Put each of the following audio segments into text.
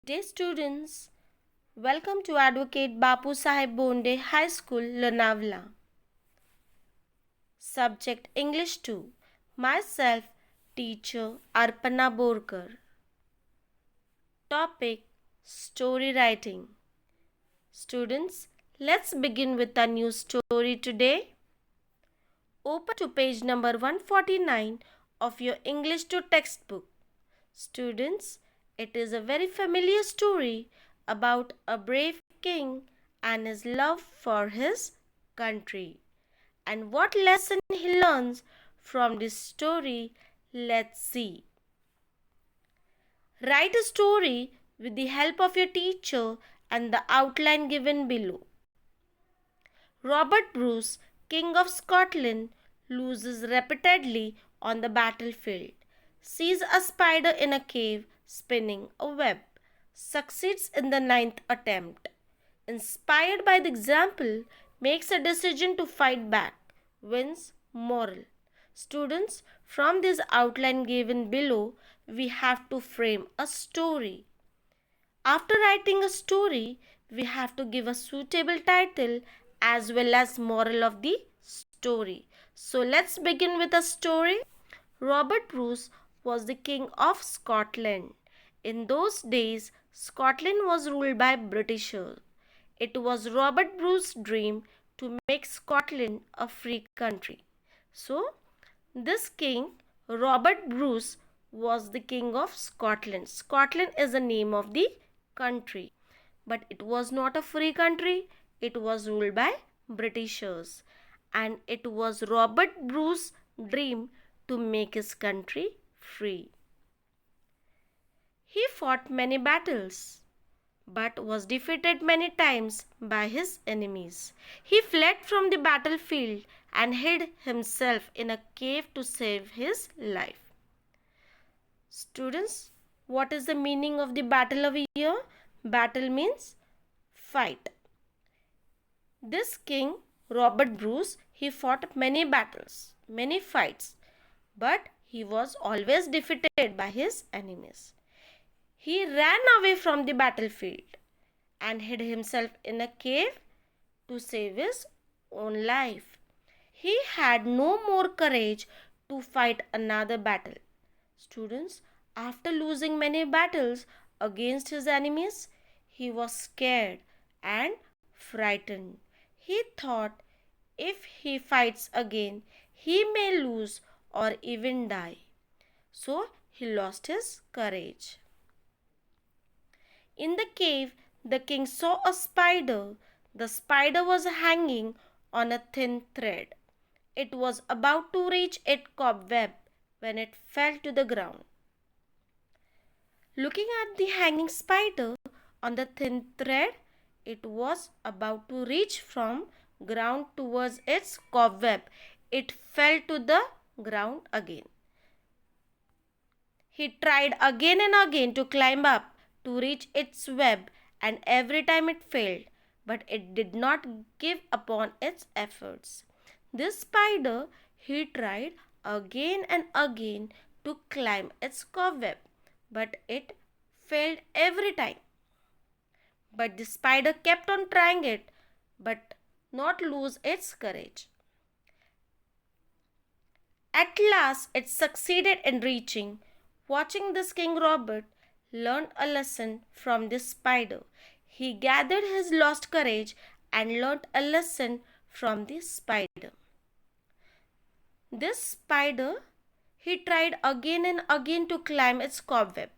Dear students, welcome to Advocate Bapu Sahib Bonde High School, Lonavala. Subject English 2. Myself, Teacher Arpana Borkar. Topic Story Writing. Students, let's begin with a new story today. Open to page number 149 of your English 2 textbook. Students, it is a very familiar story about a brave king and his love for his country. And what lesson he learns from this story, let's see. Write a story with the help of your teacher and the outline given below. Robert Bruce, King of Scotland, loses repeatedly on the battlefield, sees a spider in a cave spinning a web, succeeds in the 9th attempt. Inspired by the example, makes a decision to fight back, wins moral. Students, from this outline given below, we have to frame a story. After writing a story, we have to give a suitable title as well as moral of the story. So let's begin with a story. Robert Bruce was the king of Scotland. In those days, Scotland was ruled by Britishers. It was Robert Bruce's dream to make Scotland a free country. So, this king, Robert Bruce, was the king of Scotland. Scotland is the name of the country, but it was not a free country. It was ruled by Britishers, and it was Robert Bruce's dream to make his country free. He fought many battles, but was defeated many times by his enemies. He fled from the battlefield and hid himself in a cave to save his life. Students, what is the meaning of the battle of a year? Battle means fight. This king, Robert Bruce, he fought many battles, many fights, but he was always defeated by his enemies. He ran away from the battlefield and hid himself in a cave to save his own life. He had no more courage to fight another battle. Students, after losing many battles against his enemies, he was scared and frightened. He thought if he fights again, he may lose or even die. So he lost his courage. In the cave, the king saw a spider. The spider was hanging on a thin thread. It was about to reach its cobweb when it fell to the ground. Looking at the hanging spider on the thin thread, it was about to reach from ground towards its cobweb. It fell to the ground again. He tried again and again to climb up to reach its web, and every time it failed, but it did not give upon its efforts. This spider, he tried again and again to climb its cobweb, but it failed every time. But the spider kept on trying it, but not lose its courage. At last it succeeded in reaching. Watching this, King Robert learned a lesson from this spider. He gathered his lost courage and learned a lesson from the spider. This spider, he tried again and again to climb its cobweb,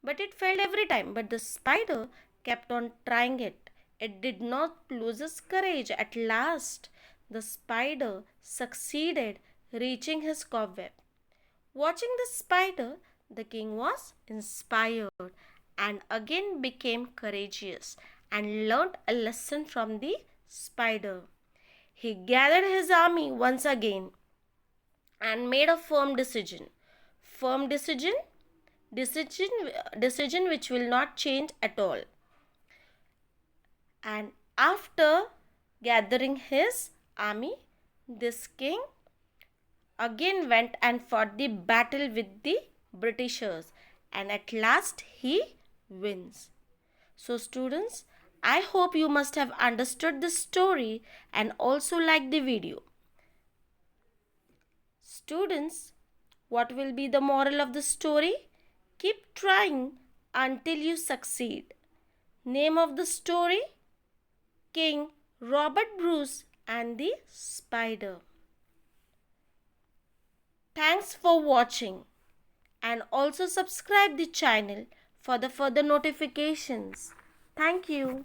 but it failed every time. But the spider kept on trying it. It did not lose its courage. At last, the spider succeeded reaching his cobweb. Watching the spider, the king was inspired and again became courageous and learned a lesson from the spider. He gathered his army once again and made a firm decision. Firm decision which will not change at all. And after gathering his army, this king again went and fought the battle with the Britishers, and at last he wins. So students, I hope you must have understood this story and also liked the video. Students, what will be the moral of the story? Keep trying until you succeed. Name of the story? King Robert Bruce and the Spider. Thanks for watching and also subscribe the channel for the further notifications. Thank you.